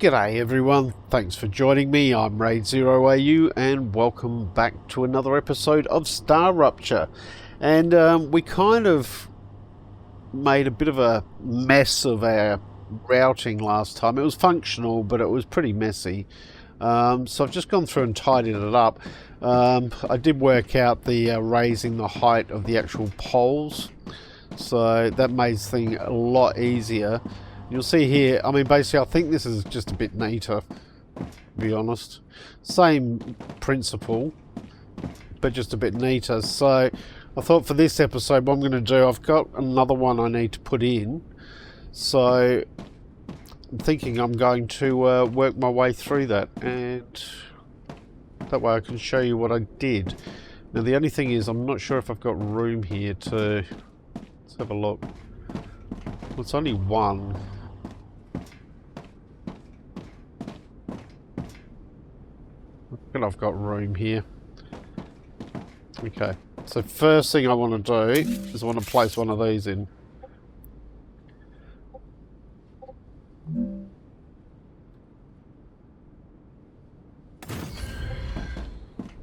G'day everyone, thanks for joining me. I'm Raidzero AU and welcome back to another episode of StarRupture. And we kind of made a bit of a mess of our routing last time. It was functional, but it was pretty messy. So I've just gone through and tidied it up. I did work out the raising the height of the actual poles, so that made things a lot easier. You'll see here, I mean, basically I think this is just a bit neater, to be honest. Same principle, but just a bit neater. So I thought for this episode what I'm going to do, I've got another one I need to put in. So I'm thinking I'm going to work my way through that, and that way I can show you what I did. Now the only thing is, I'm not sure if I've got room here to... Let's have a look. Well, it's only one. And I've got room here. Okay, so first thing I want to do is I want to place one of these in.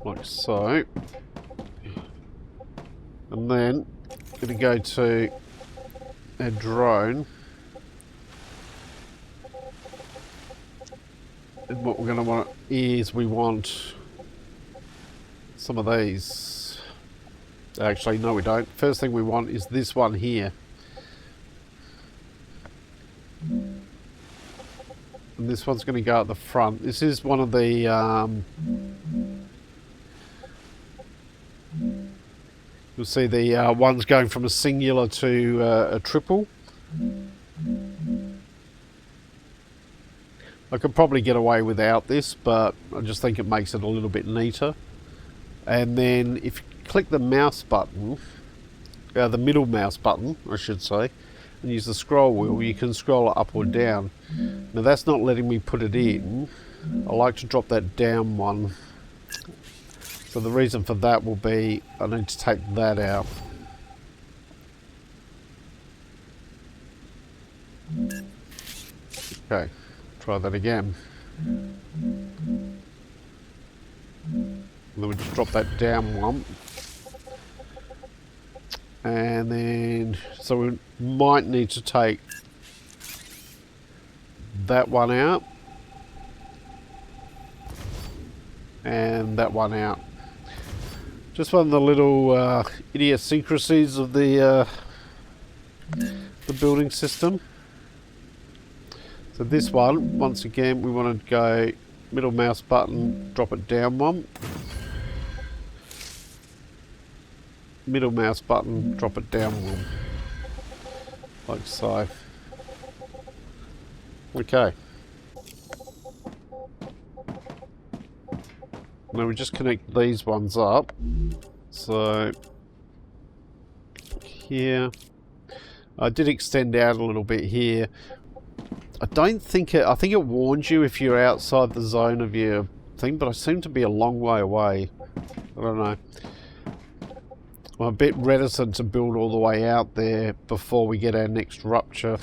Like so. And then I'm going to go to a drone. And what we're going to want is we want some of these. Actually, no we don't. First thing we want is this one here. And this one's going to go at the front. This is one of the... you'll see the ones going from a singular to a triple. I could probably get away without this, but I just think it makes it a little bit neater. And then if you click the mouse button, the middle mouse button, I should say, and use the scroll wheel, you can scroll it up or down. Now that's not letting me put it in. I like to drop that down one. So the reason for that will be I need to take that out. Okay. Try that again. And then we just drop that down one. And then, so we might need to take that one out. And that one out. Just one of the little idiosyncrasies of the building system. So this one, once again, we want to go middle mouse button, drop it down one. Middle mouse button, drop it down one. Like so. Okay. Now we just connect these ones up. So here, I did extend out a little bit here. I don't think it, I think it warns you if you're outside the zone of your thing, but I seem to be a long way away. I don't know. I'm a bit reticent to build all the way out there before we get our next rupture.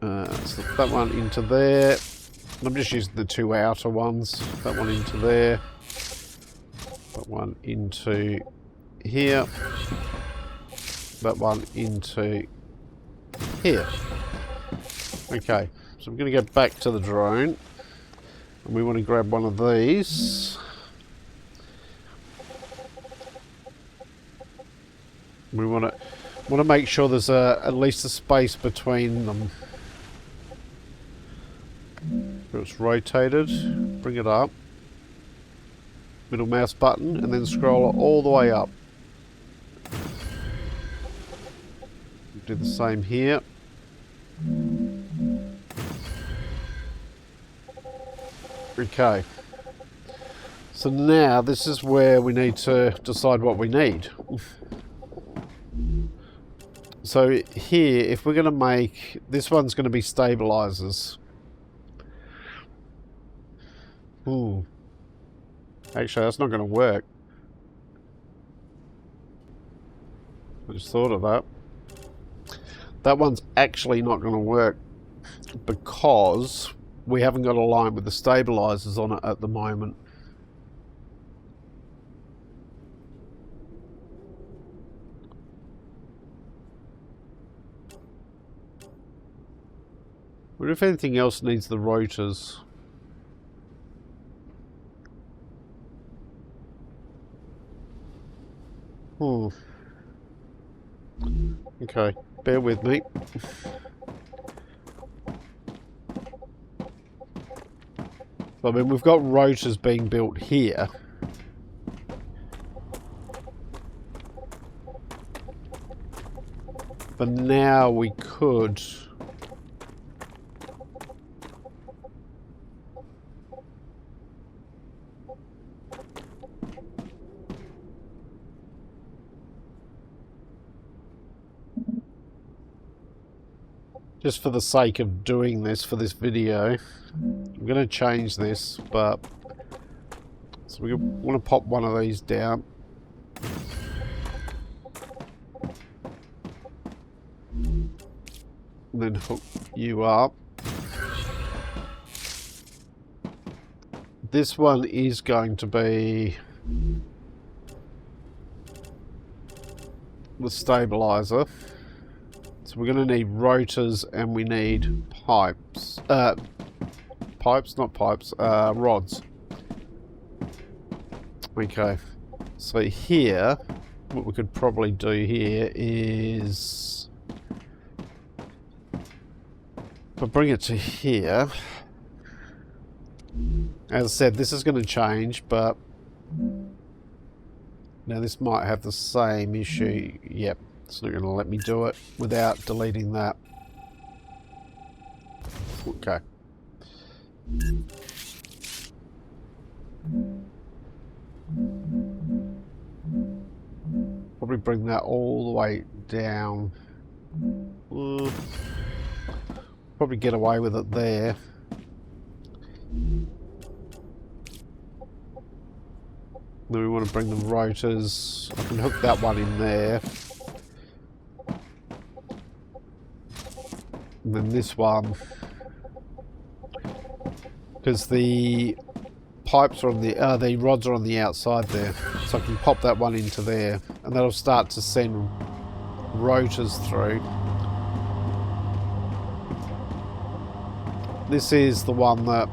So that one into there. I'm just using the two outer ones. That one into there. That one into here. That one into here. Okay, so I'm going to go back to the drone, and we want to grab one of these. We want to make sure there's at least a space between them. So it's rotated. Bring it up. Middle mouse button, and then scroll it all the way up. Do the same here. Okay. So now this is where we need to decide what we need. So here, if we're going to make... This one's going to be stabilizers. Ooh. Actually, that's not going to work. I just thought of that. That one's actually not going to work. because we haven't got a line with the stabilizers on it at the moment. But if anything else needs the rotors. Okay, bear with me. I mean, we've got rotors being built here. But now we could... just for the sake of doing this for this video, I'm going to change this, but... so we want to pop one of these down. And then hook you up. This one is going to be the stabilizer. So we're going to need rotors and we need pipes. Pipes, not pipes, rods. Okay. So here, what we could probably do here is... we'll bring it to here. As I said, this is going to change, but... now this might have the same issue. Yep. It's not going to let me do it without deleting that. Okay. Probably bring that all the way down. Probably get away with it there. Then we want to bring the rotors. I can hook that one in there. And then this one, because the pipes are on the rods are on the outside there, so I can pop that one into there, and that'll start to send rotors through. This is the one that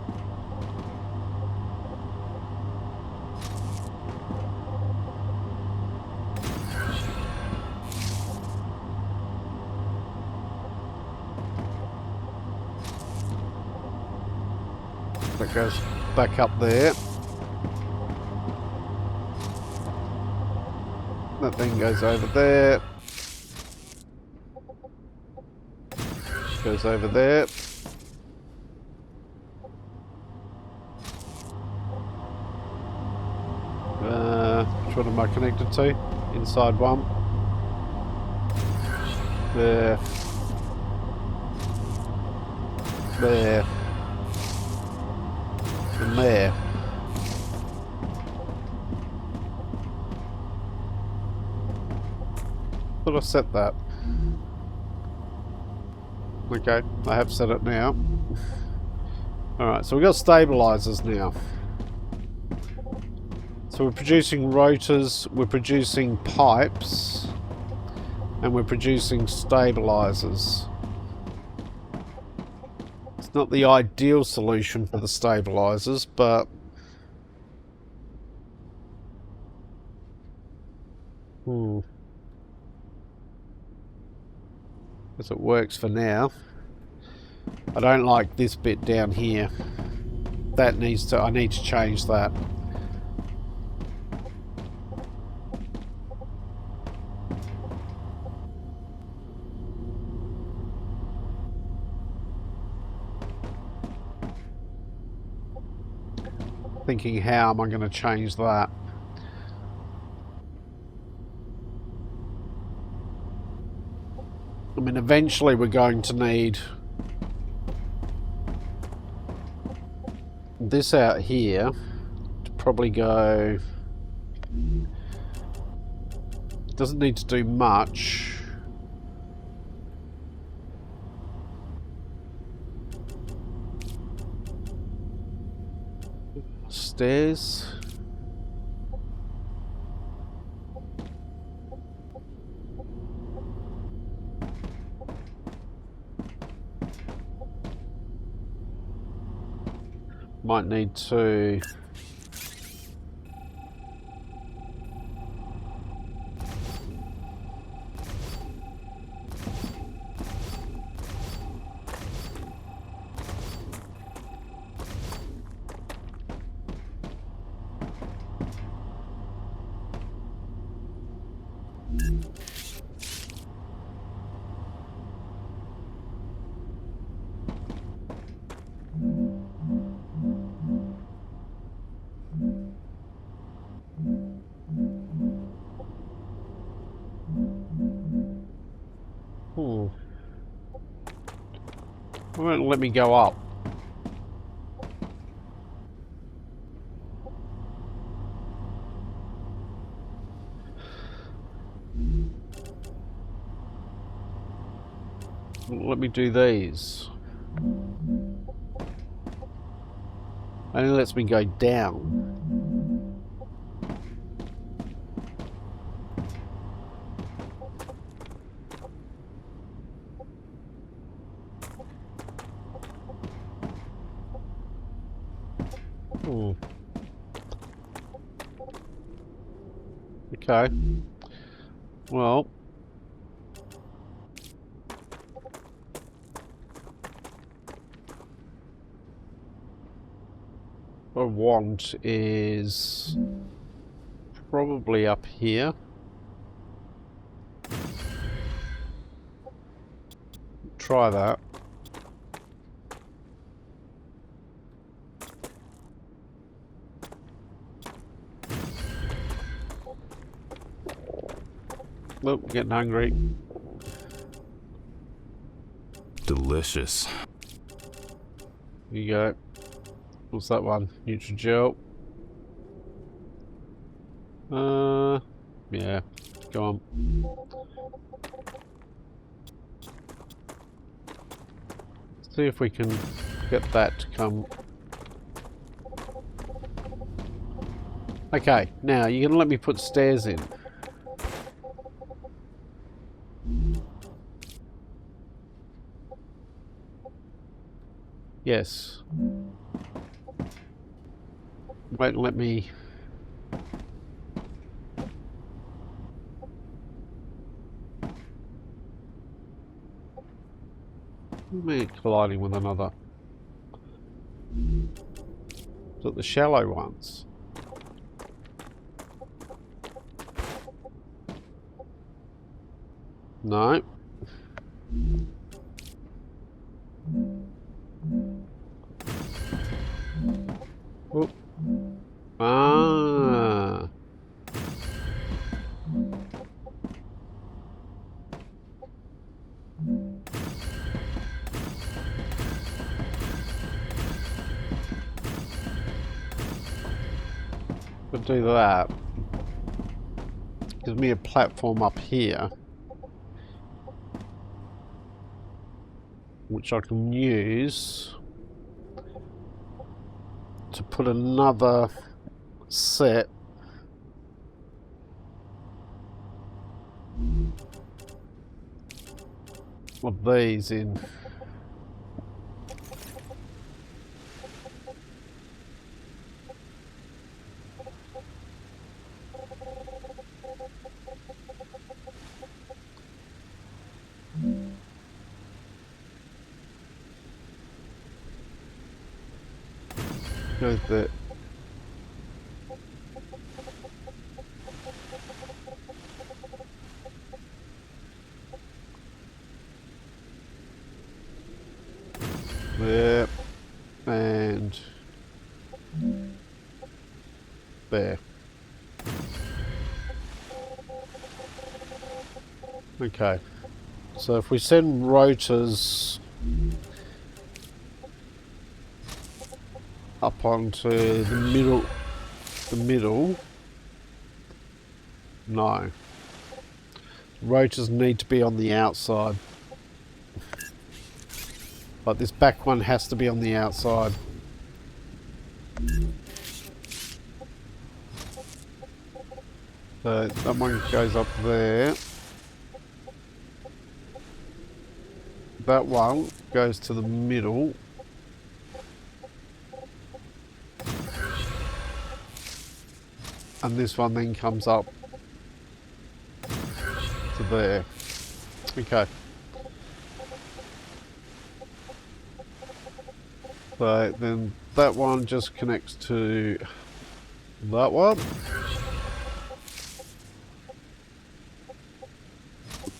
goes back up there. That thing goes over there. Goes over there. Which one am I connected to? Inside one. There. There. And there. Thought I set that. Okay, I have set it now. Alright, so we've got stabilizers now. So we're producing rotors, we're producing pipes, and we're producing stabilizers. It's not the ideal solution for the stabilizers, but guess it works for now. I don't like this bit down here. That needs to, I need to change that. Thinking, how am I going to change that? I mean, eventually we're going to need this out here to probably go. Doesn't need to do much. stairs. Might need to... It won't let me go up. Let me do these. Only lets me go down. Okay. Well. What I want is probably up here. Try that. Look, getting hungry. Delicious. Here you go. What's that one? Neutrogel. Yeah. Go on. See if we can get that to come. Okay, now you're gonna let me put stairs in. Yes. Wait, let me... We're colliding with another. Is it the shallow ones? No. Oh. Ah. We'll do that. Gives me a platform up here, which I can use to put another set of these in. Goes the there and there. Okay, so if we send rotors up onto the middle, no. Rotors need to be on the outside. Like this back one has to be on the outside. So that one goes up there. That one goes to the middle. And this one then comes up to there. Okay. So then that one just connects to that one.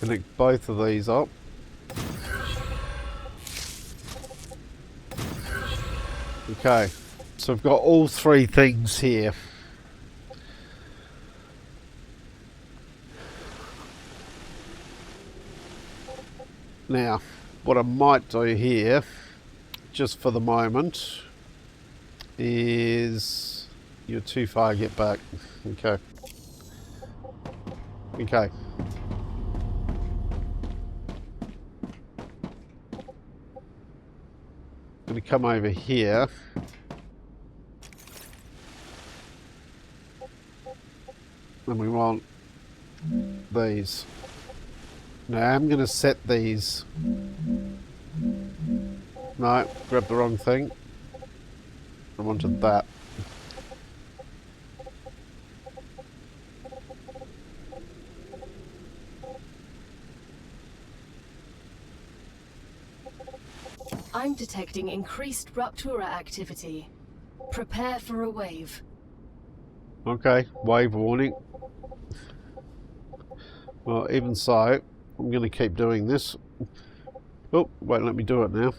Connect both of these up. Okay, so I've got all three things here. Now, what I might do here, just for the moment, is... You're too far, get back. Okay. Okay. I'm going to come over here. And we want these. Now I'm going to set these. No, grab the wrong thing. I wanted that. I'm detecting increased Raptura activity. Prepare for a wave. Okay, wave warning. Well, even so, I'm going to keep doing this. Oh, won't let me do it now.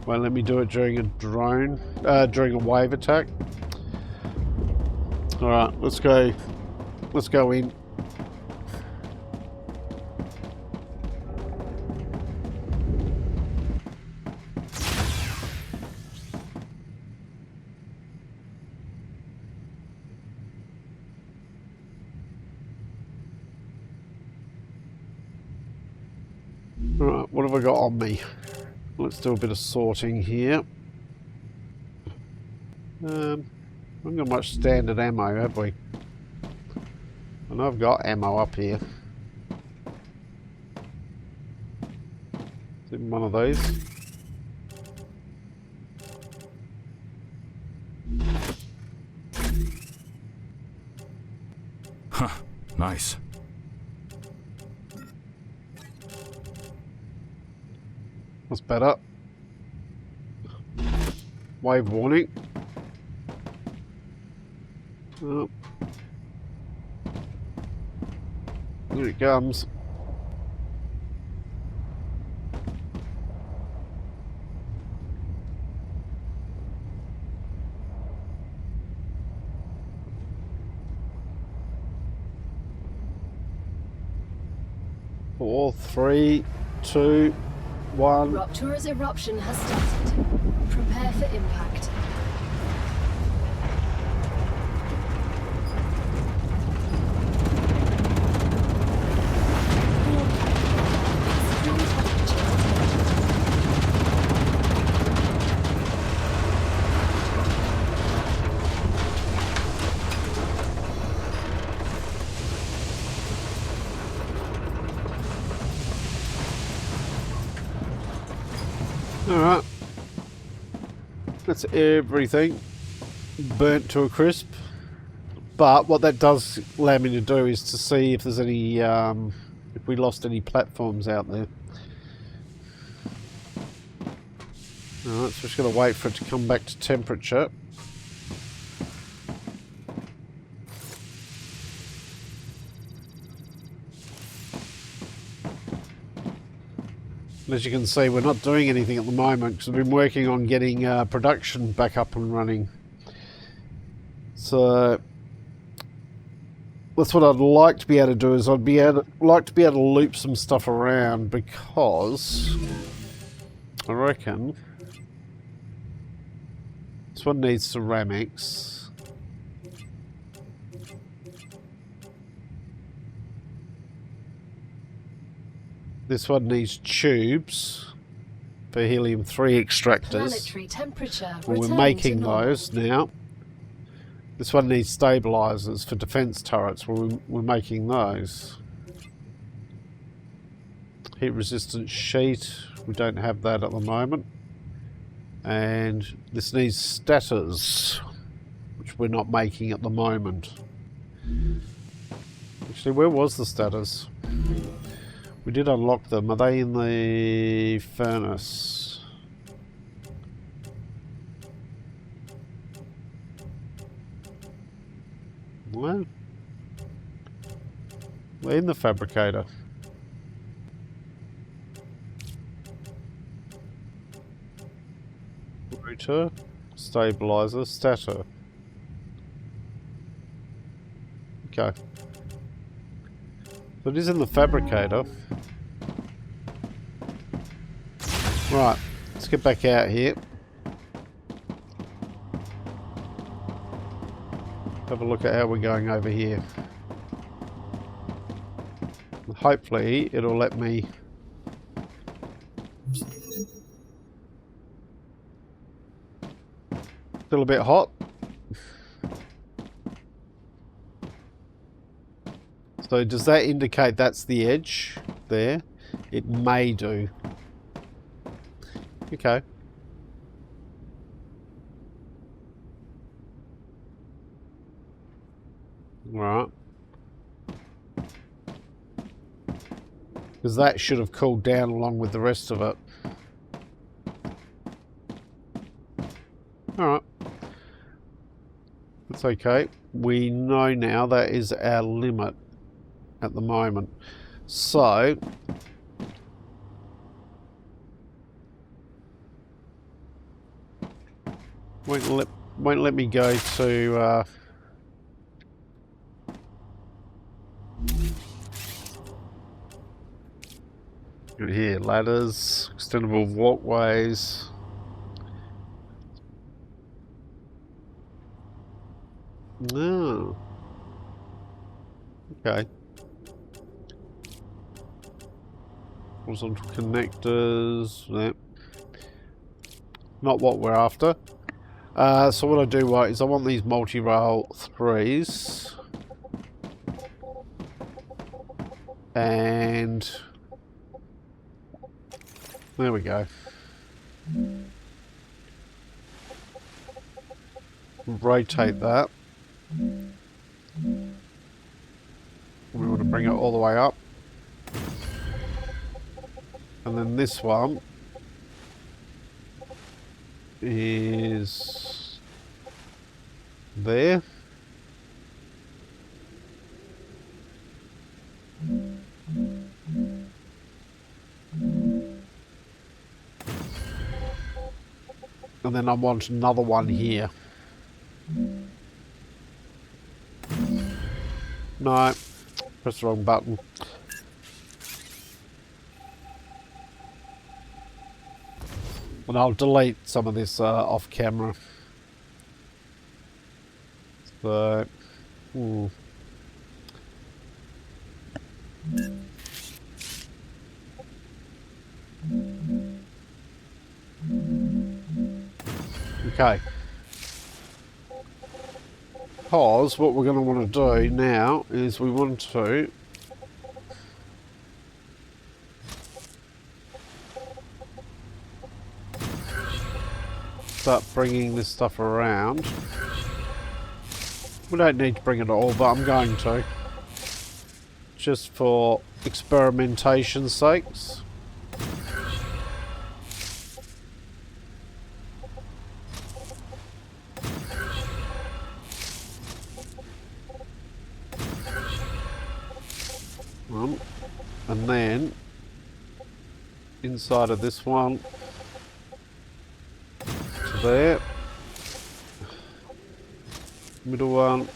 Won't let me do it during a drone, during a wave attack. All right, let's go. Let's go in. Alright, what have I got on me? Let's do a bit of sorting here. Haven't got much standard ammo, have we? And I've got ammo up here. Is it one of those? Huh. Nice. That's better. Wave warning. Oh. Here it comes. Four, three, two, one. Raptura's eruption has started. Prepare for impact. Alright. That's everything burnt to a crisp. But what that does allow me to do is to see if there's any, if we lost any platforms out there. Alright, so just going to wait for it to come back to temperature. As you can see, we're not doing anything at the moment because we've been working on getting production back up and running. So that's what I'd like to be able to do. Is like to be able to loop some stuff around, because I reckon this one needs ceramics. This one needs tubes for helium-3 extractors. Planetary temperature Well, we're returning making to normal. those now. This one needs stabilizers for defense turrets. Well, we're making those. Heat resistant sheet. We don't have that at the moment. And this needs stators, which we're not making at the moment. Actually, where was the stators? We did unlock them. Are they in the furnace? Well, they're in the fabricator. Router, stabilizer, stator. Okay. So it is in the fabricator. Right, let's get back out here. Have a look at how we're going over here. Hopefully it'll let me... Still a bit hot. So does that indicate that's the edge there? It may do. Okay. Right. Because that should have cooled down along with the rest of it. Alright. That's okay. We know now that is our limit at the moment. So... Won't let me go to... here, ladders, extendable walkways. No. Okay. Horizontal connectors. Yep. Not what we're after. So what I do want is I want these multi-rail 3s. And... there we go. Rotate that. We want to bring it all the way up. And then this one is there. And then I want another one here. No, press the wrong button. And I'll delete some of this off camera. So, okay. Because what we're going to want to do now is we want to start bringing this stuff around. We don't need to bring it all, but I'm going to. Just for experimentation's sakes. And then inside of this one to there, middle one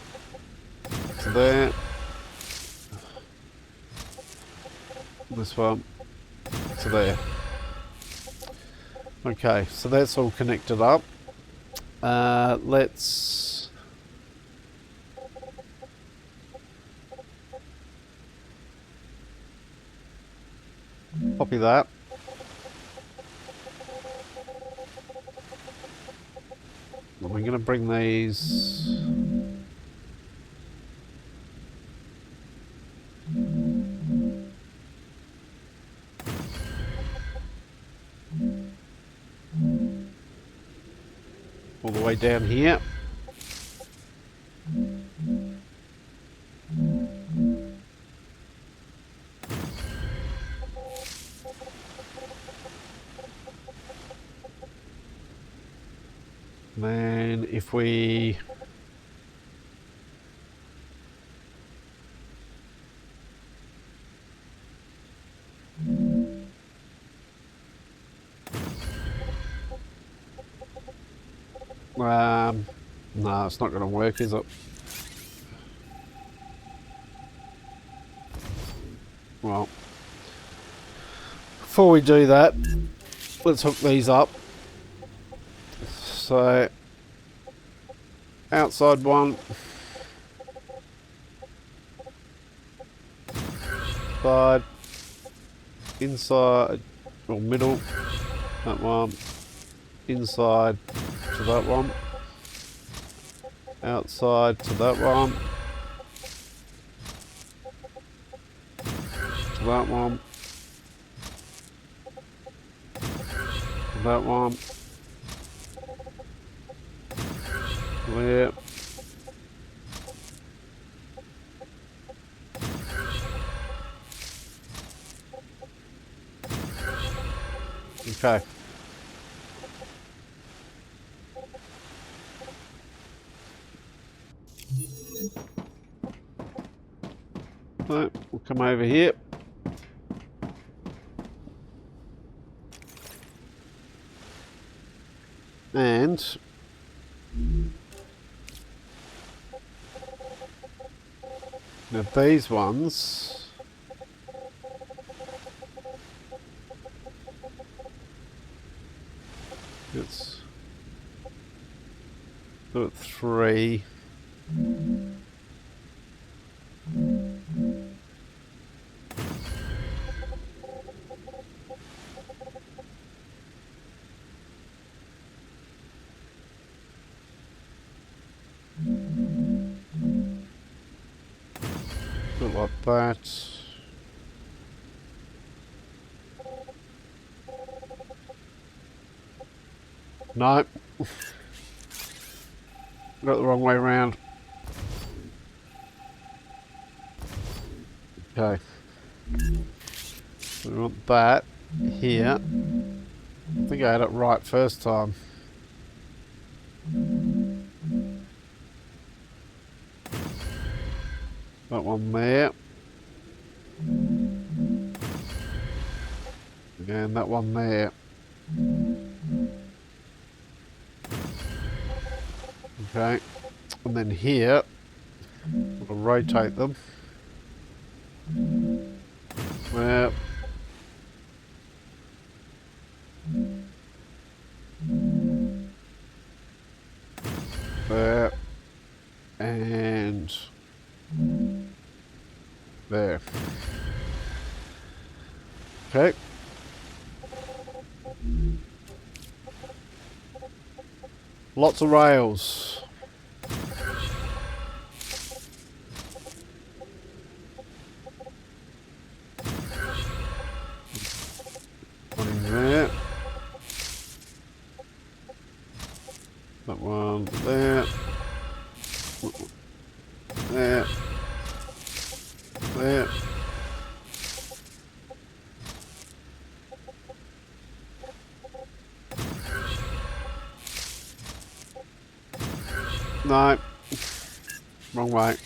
to there, this one to there. Okay, so that's all connected up. Let's Copy that. We're going to bring these... all the way down here. Then if we no, it's not going to work, is it? Well, before we do that, let's hook these up. So, outside one, side, inside, or middle, that one, inside to that one, outside to that one, to that one, to that one, there. Okay. So we'll come over here. And now these ones, let's do it 3. Do it like that. No. Got it the wrong way around. Okay. So we want that here. I think I had it right first time. That one there. And that one there. Okay. And then here, we'll rotate them. There. There. And there. Okay. Lots of rails. One in there. That one there. There. There. No. Wrong way.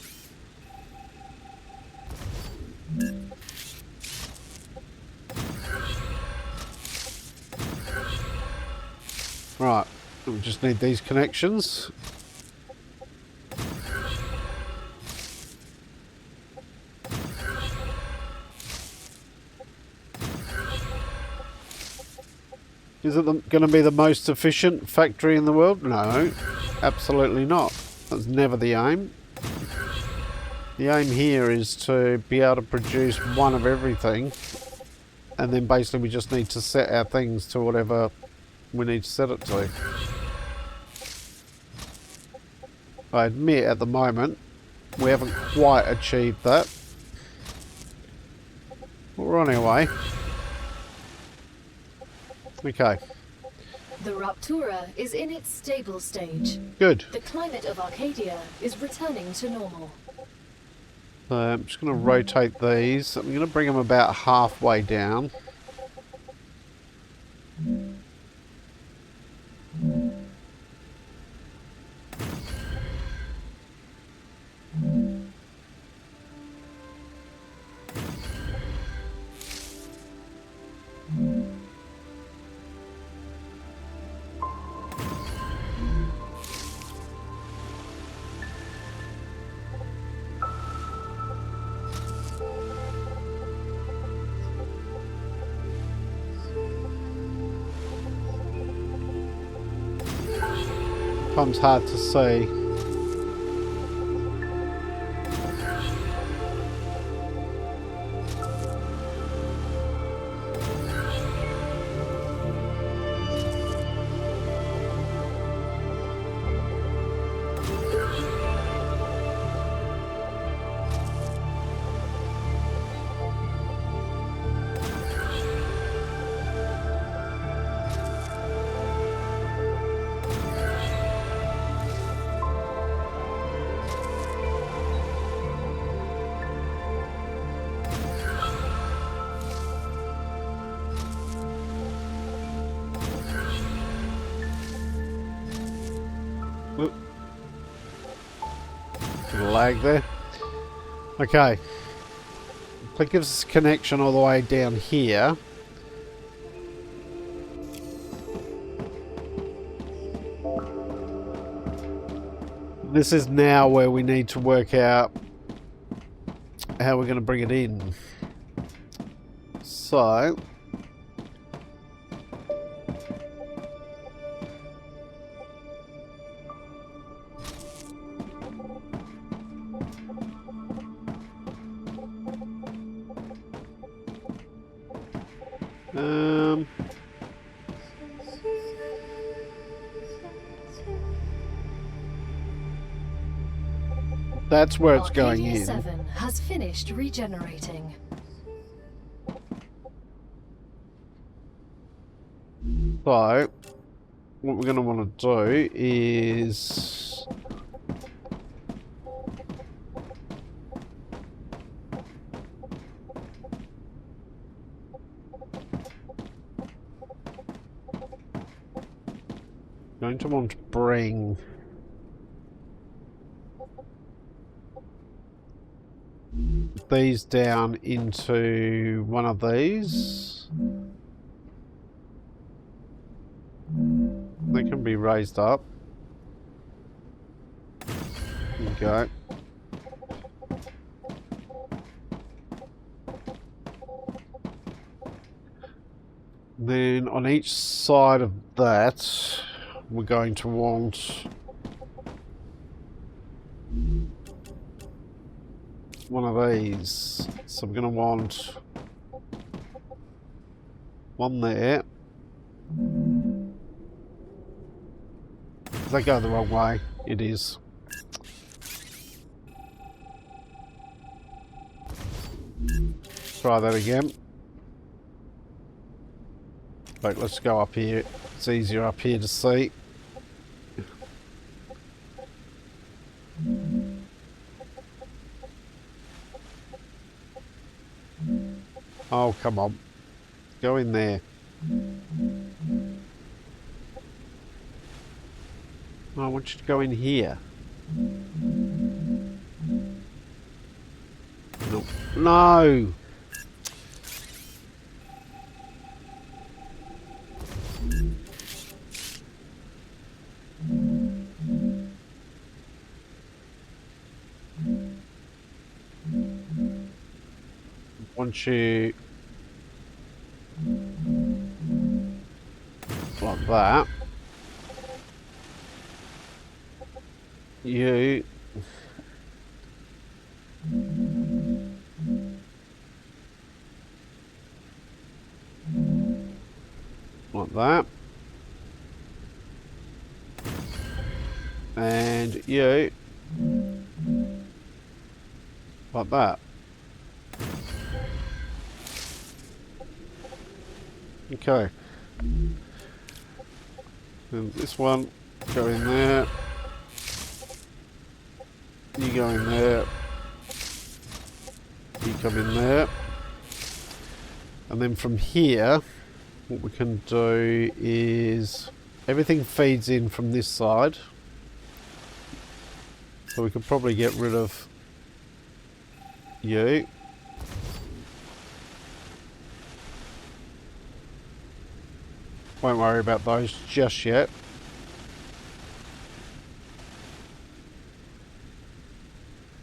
Right. We just need these connections. Is it going to be the most efficient factory in the world? No, absolutely not. That's never the aim. The aim here is to be able to produce one of everything And then basically we just need to set our things to whatever we need to set it to. I admit at the moment we haven't quite achieved that. But we're on our way. Okay. The Raptura is in its stable stage. Good. The climate of Arcadia is returning to normal. I'm just going to rotate these. I'm going to bring them about halfway down. Sometimes hard to see. Whoop. Lag there. Okay. That gives us a connection all the way down here. This is now where we need to work out how we're going to bring it in. So... that's where it's going Arcadia in. 7 has finished regenerating. So, what we're going to want to do is... going to want to bring... these down into one of these. They can be raised up. There we go. Then on each side of that, we're going to want one of these. So I'm going to want one there. Does that go the wrong way? It is. Try that again. Right, let's go up here. It's easier up here to see. Oh, come on. Go in there. Oh, I want you to go in here. No. No! Want you like that. You like that. And you like that. Okay. And this one, go in there. You go in there. You come in there. And then from here, what we can do is everything feeds in from this side. So we could probably get rid of you. Won't worry about those just yet.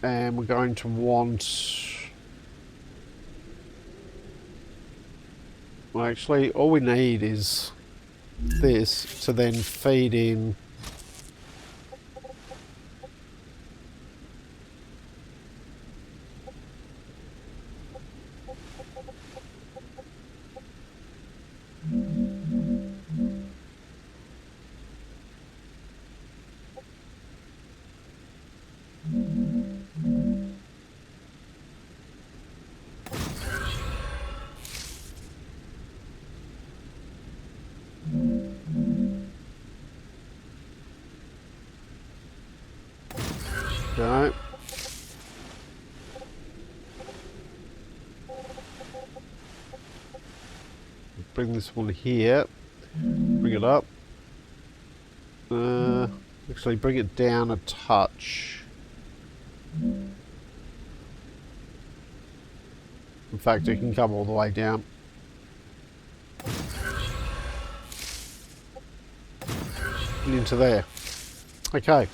And we're going to want... Well, actually, all we need is this to then feed in. Okay. Bring this one here. Bring it up. Actually, bring it down a touch. In fact, it can come all the way down. And into there. Okay.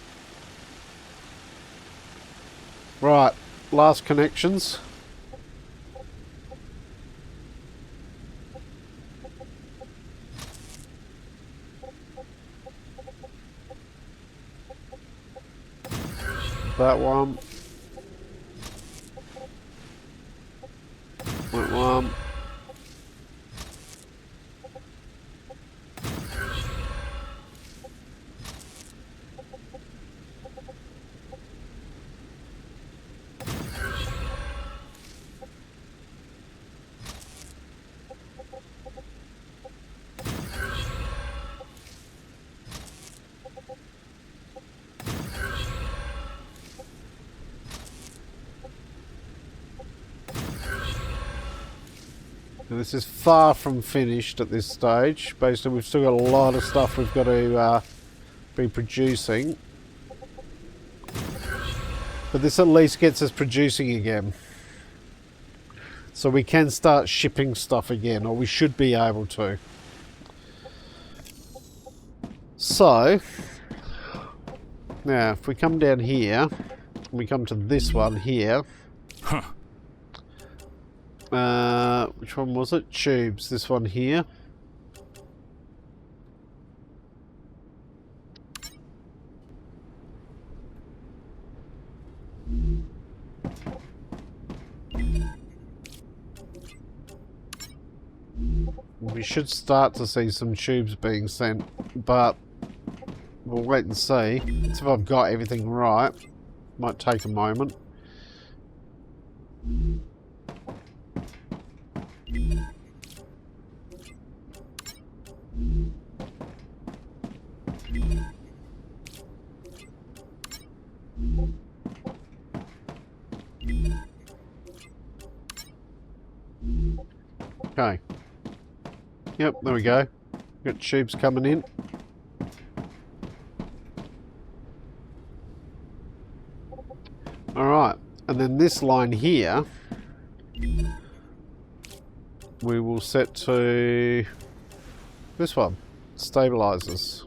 Right, last connections. That one. That one. Now this is far from finished at this stage. Basically, we've still got a lot of stuff we've got to be producing. But this at least gets us producing again. So we can start shipping stuff again, or we should be able to. So, now if we come down here, we come to this one here. Huh. Which one was it? Tubes. This one here. We should start to see some tubes being sent, but we'll wait and see. If I've got everything right, might take a moment. Okay. Yep, there we go. Got tubes coming in. Alright, and then this line here we will set to this one, stabilizers.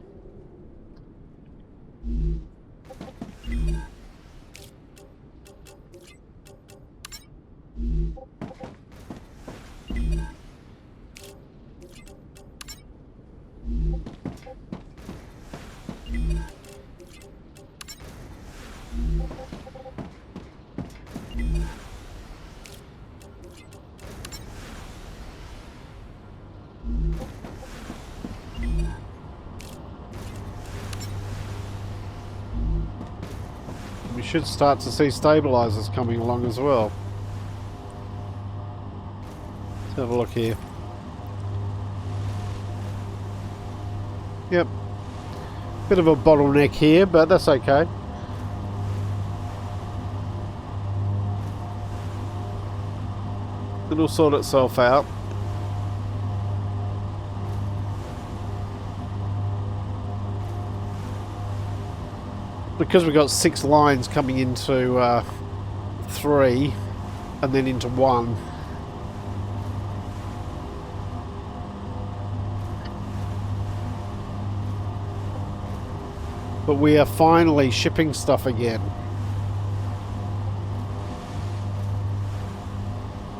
should start to see stabilizers coming along as well. Let's have a look here. Yep. Bit of a bottleneck here, but that's okay. It'll sort itself out. Because we've got 6 lines coming into 3 and then into 1. But we are finally shipping stuff again.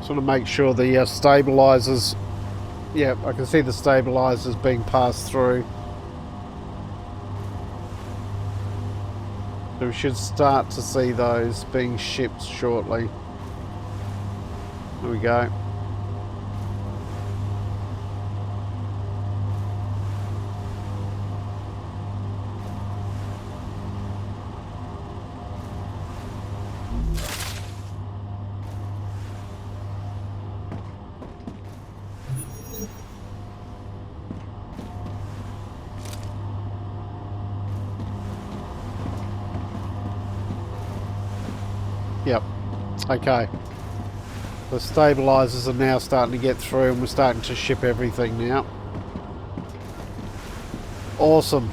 Sort of make sure the stabilizers, yeah, I can see the stabilizers being passed through. So we should start to see those being shipped shortly. There we go. Yep. Okay. The stabilizers are now starting to get through and we're starting to ship everything now. Awesome.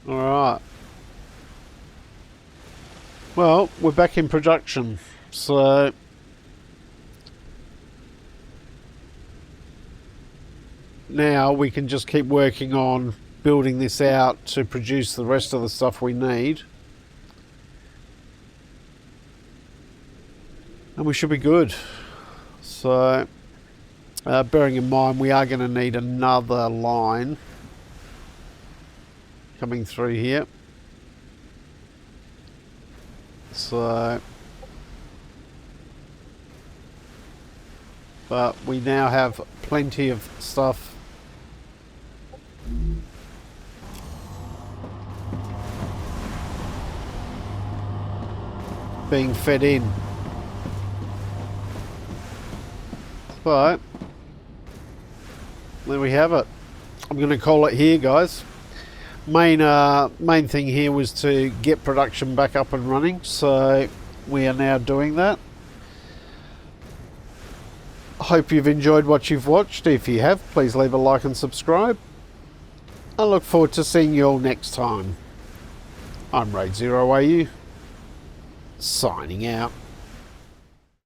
All right. Well, we're back in production, so now we can just keep working on building this out to produce the rest of the stuff we need. And we should be good. So, bearing in mind we are going to need another line coming through here. So, but we now have plenty of stuff being fed in. So, there we have it. I'm going to call it here, guys. Main thing here was to get production back up and running, so we are now doing that. Hope you've enjoyed what you've watched. If you have, please leave a like and subscribe. I look forward to seeing you all next time. I'm Raidzero, signing out.